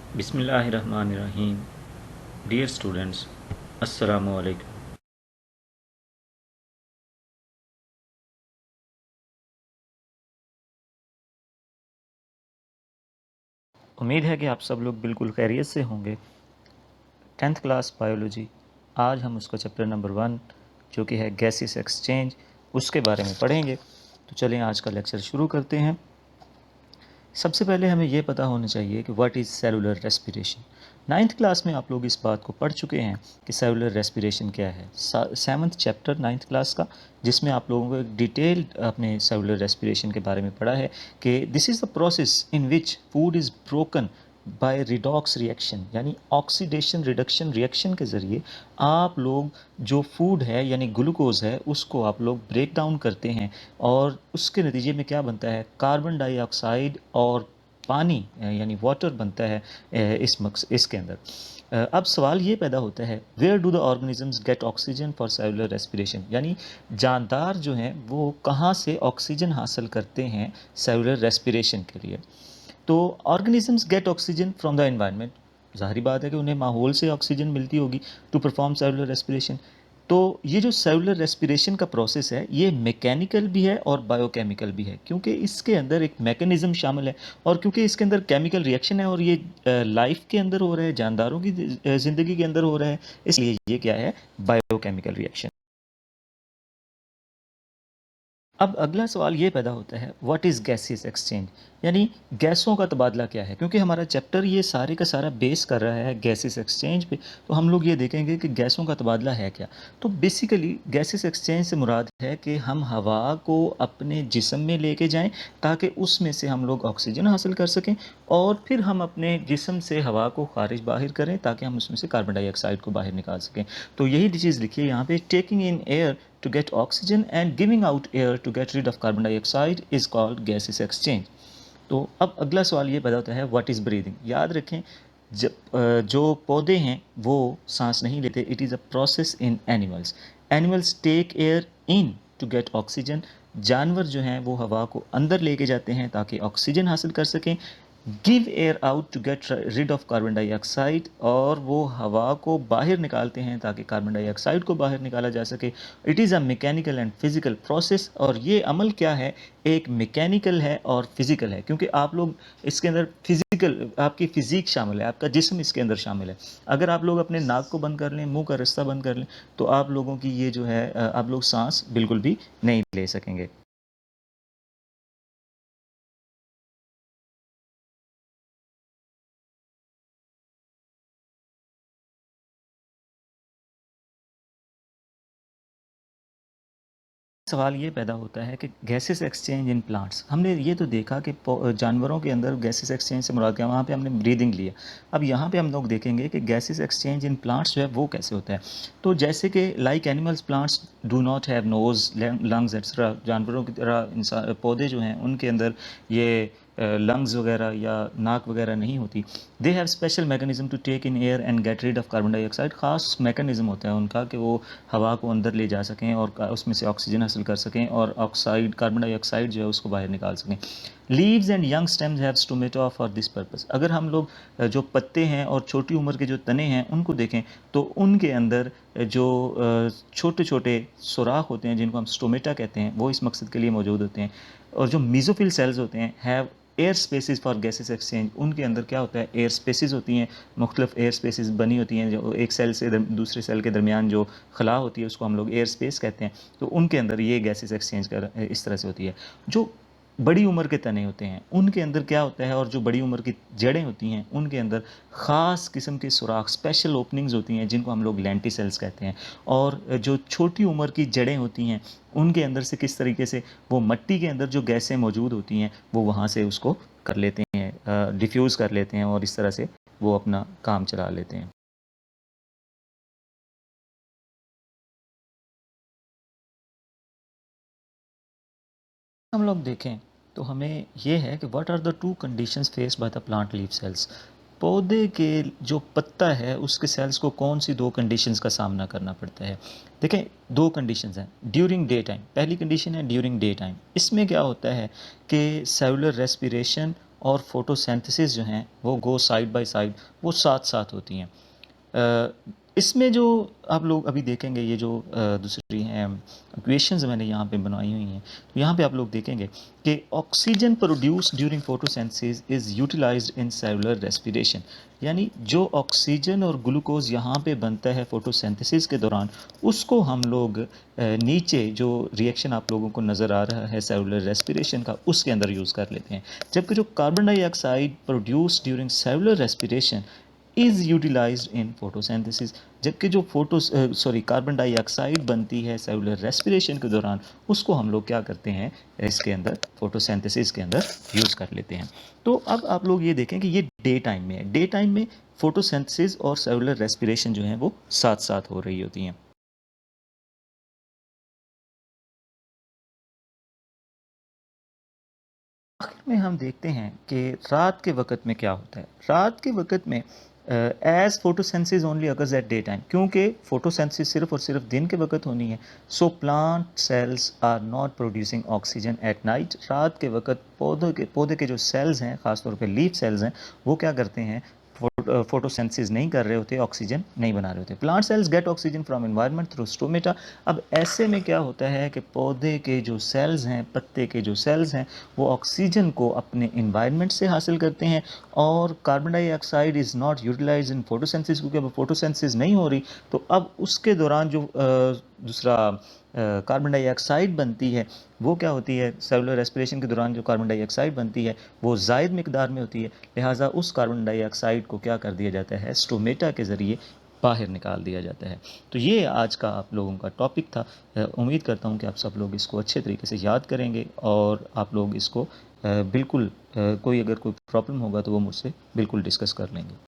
बिस्मिल्लाहिर्रहमानिर्रहीम। Dear students, अस्सलामु अलैकुम। उम्मीद है कि आप सब लोग बिल्कुल खैरियत से होंगे। 10th क्लास बायोलॉजी, आज हम उसका चैप्टर नंबर 1 जो कि है गैसेस एक्सचेंज, उसके बारे में पढ़ेंगे। तो चलें आज का लेक्चर शुरू करते हैं। सबसे पहले हमें ये पता होना चाहिए कि what is cellular respiration. 9th class में आप लोग इस बात को पढ़ चुके हैं कि सेलुलर रेस्पिरेशन क्या है। 7th चैप्टर 9th क्लास का, जिसमें आप लोगों को एक डिटेल अपने सेलुलर रेस्पिरेशन के बारे में पढ़ा है कि this is the process in which food is broken by redox reaction, यानी ऑक्सीडेशन रिडक्शन रिएक्शन के ज़रिए आप लोग जो फूड है यानी ग्लूकोज है उसको आप लोग ब्रेक डाउन करते हैं और उसके नतीजे में क्या बनता है, कार्बन डाइऑक्साइड और पानी यानी वाटर बनता है इसके अंदर। अब सवाल ये पैदा होता है, where do the organisms get oxygen for cellular respiration, यानी जानदार जो हैं वो कहाँ से ऑक्सीजन हासिल करते हैं सेलुलर रेस्पिरेशन के लिए। तो organisms get oxygen from the environment, ज़ाहिर बात है कि उन्हें माहौल से ऑक्सीजन मिलती होगी टू परफॉर्म सेलुलर रेस्पिरेशन। तो ये जो सेलुलर रेस्पिरेशन का प्रोसेस है ये मैकेनिकल भी है और बायोकेमिकल भी है, क्योंकि इसके अंदर एक मैकेनिज्म शामिल है और क्योंकि इसके अंदर केमिकल रिएक्शन है और ये लाइफ के अंदर हो रहा है, जानदारों की ज़िंदगी के अंदर हो रहा है, इसलिए ये क्या है, बायोकेमिकल रिएक्शन। अब अगला सवाल ये पैदा होता है, व्हाट इज़ गैसेस एक्सचेंज, यानी गैसों का तबादला क्या है। क्योंकि हमारा चैप्टर ये सारे का सारा बेस कर रहा है गैसेस एक्सचेंज पे, तो हम लोग ये देखेंगे कि गैसों का तबादला है क्या। तो बेसिकली गैसेस एक्सचेंज से मुराद है कि हम हवा को अपने जिस्म में लेके जाएं ताकि उसमें से हम लोग ऑक्सीजन हासिल कर सकें और फिर हम अपने जिस्म से हवा को खारिज बाहर करें ताकि हम उसमें से कार्बन डाइऑक्साइड को बाहर निकाल सकें। तो यही चीज़ लिखी है यहाँ पे, taking in air to get oxygen and giving out air to get rid of carbon dioxide is called gaseous exchange। तो अब अगला सवाल ये पैदा होता है, व्हाट इज़ ब्रीदिंग। याद रखें, जब जो पौधे हैं वो सांस नहीं लेते, it is a process in animals. Animals take air in to get oxygen, जानवर जो हैं वो हवा को अंदर लेके जाते हैं ताकि ऑक्सीजन हासिल कर सकें। Give air out to get rid of carbon dioxide, और वो हवा को बाहर निकालते हैं ताकि कार्बन डाइऑक्साइड को बाहर निकाला जा सके। It is a mechanical and physical process, और ये अमल क्या है, एक मैकेनिकल है और फिज़िकल है, क्योंकि आप लोग इसके अंदर फिज़िकल, आपकी फ़िज़ीक शामिल है, आपका जिस्म इसके अंदर शामिल है। अगर आप लोग अपने नाक को बंद कर लें, मुंह का रास्ता बंद कर लें, तो आप लोगों की ये जो है आप लोग सांस बिल्कुल भी नहीं ले सकेंगे। सवाल ये पैदा होता है कि गैसेस एक्सचेंज इन प्लांट्स, हमने ये तो देखा कि जानवरों के अंदर गैसेस एक्सचेंज से मुराद क्या, वहाँ पे हमने ब्रीदिंग लिया। अब यहाँ पे हम लोग देखेंगे कि गैसेस एक्सचेंज इन प्लांट्स जो है वो कैसे होता है। तो जैसे कि like animals plants do not have nose lungs etcetera, जानवरों की तरह इंसान पौधे जो हैं उनके अंदर ये लंग्स वगैरह या नाक वगैरह नहीं होती। They have special mechanism to take in air and get rid of carbon dioxide, ख़ास मैकेनिज्म होता है उनका कि वो हवा को अंदर ले जा सकें और उसमें से ऑक्सीजन हासिल कर सकें और ऑक्साइड कार्बन डाइऑक्साइड जो है उसको बाहर निकाल सकें। Leaves and young stems have stomata for this purpose. अगर हम लोग जो पत्ते हैं और छोटी उम्र के जो तने हैं उनको देखें तो उनके अंदर जो छोटे छोटे सुराख होते हैं जिनको हम स्टोमेटा कहते हैं वो इस मकसद के लिए मौजूद होते हैं। और जो मीज़ोफिल सेल्स होते हैं have air spaces for gases exchange, उनके अंदर क्या होता है, एयर स्पेसिस होती हैं, मुख्तलिफ एयर स्पेसिस बनी होती हैं, जो एक सेल से दूसरे सेल के दरमियान जो खला होती है उसको हम लोग एयर स्पेस कहते हैं। तो उनके अंदर ये गैसेस एक्सचेंज कर इस तरह से होती है। जो बड़ी उम्र के तने होते हैं उनके अंदर क्या होता है, और जो बड़ी उम्र की जड़ें होती हैं उनके अंदर ख़ास किस्म के सुराख, स्पेशल ओपनिंग्स होती हैं जिनको हम लोग लेंटिसेल्स कहते हैं। और जो छोटी उम्र की जड़ें होती हैं उनके अंदर से किस तरीके से वो मट्टी के अंदर जो गैसें मौजूद होती हैं वो वहाँ से उसको कर लेते हैं, डिफ्यूज़ कर लेते हैं और इस तरह से वो अपना काम चला लेते हैं। हम लोग देखें तो हमें ये है कि what are the two conditions faced by the plant leaf cells. पौधे के जो पत्ता है उसके सेल्स को कौन सी दो कंडीशंस का सामना करना पड़ता है। देखें, दो कंडीशंस हैं। ड्यूरिंग डे टाइम, पहली कंडीशन है ड्यूरिंग डे टाइम। इसमें क्या होता है कि सेलुलर रेस्पिरेशन और फोटोसिंथेसिस जो हैं वो गो साइड बाय साइड, वो साथ-साथ होती हैं। अ, इसमें जो आप लोग अभी देखेंगे ये जो दूसरी हैं इक्वेशंस मैंने यहाँ पे बनाई हुई हैं, तो यहाँ पे आप लोग देखेंगे कि oxygen produced during photosynthesis is utilised in cellular respiration. यानी जो ऑक्सीजन और ग्लूकोज यहाँ पे बनता है फोटोसिंथेसिस के दौरान, उसको हम लोग नीचे जो रिएक्शन आप लोगों को नज़र आ रहा है सेलुलर रेस्पिरेशन का, उसके अंदर यूज़ कर लेते हैं। जबकि जो carbon dioxide produced during cellular respiration is utilised in photosynthesis. जबकि जो कार्बन डाइऑक्साइड बनती है सेलुलर रेस्पिरेशन के दौरान, उसको हम लोग क्या करते हैं, इसके अंदर फोटोसिंथेसिस के अंदर यूज़ कर लेते हैं। तो अब आप लोग ये देखें कि ये डे टाइम में है। डे टाइम में फोटोसिंथेसिस और सेलुलर रेस्पिरेशन जो है वो साथ साथ हो रही होती हैं। आखिर में हम देखते हैं कि रात के वक़्त में क्या होता है। रात के वक़्त में as photosynthesis only occurs at day time, क्योंकि फोटोसिंथेसिस सिर्फ़ और सिर्फ़ दिन के वक़्त होनी है। So plant cells are not producing oxygen at night. रात के वक़्त पौधे के जो सेल्स हैं, ख़ास तौर पे लीफ सेल्स हैं, वो क्या करते हैं, फोटोसिंथेसिस नहीं कर रहे होते, ऑक्सीजन नहीं बना रहे होते। Plant cells gate oxygen from environment through stomata. अब ऐसे में क्या होता है कि पौधे के जो सेल्स हैं, पत्ते के जो सेल्स हैं, वो ऑक्सीजन को अपने इन्वायरमेंट से हासिल करते हैं, और carbon dioxide is not utilised in photosynthesis, क्योंकि अब फोटोसिंथेसिस नहीं हो रही। तो अब उसके दौरान जो दूसरा कार्बन डाइऑक्साइड बनती है, वो क्या होती है, सेलुलर रेस्पिरेशन के दौरान जो कार्बन डाइऑक्साइड बनती है वो ज़ायद मिकदार में होती है। लिहाजा उस कार्बन डाइऑक्साइड को क्या कर दिया जाता है, स्टोमेटा के ज़रिए बाहर निकाल दिया जाता है। तो ये आज का आप लोगों का टॉपिक था। उम्मीद करता हूँ कि आप सब लोग इसको अच्छे तरीके से याद करेंगे, और आप लोग इसको बिल्कुल कोई अगर कोई प्रॉब्लम होगा तो वो मुझसे बिल्कुल डिस्कस कर लेंगे।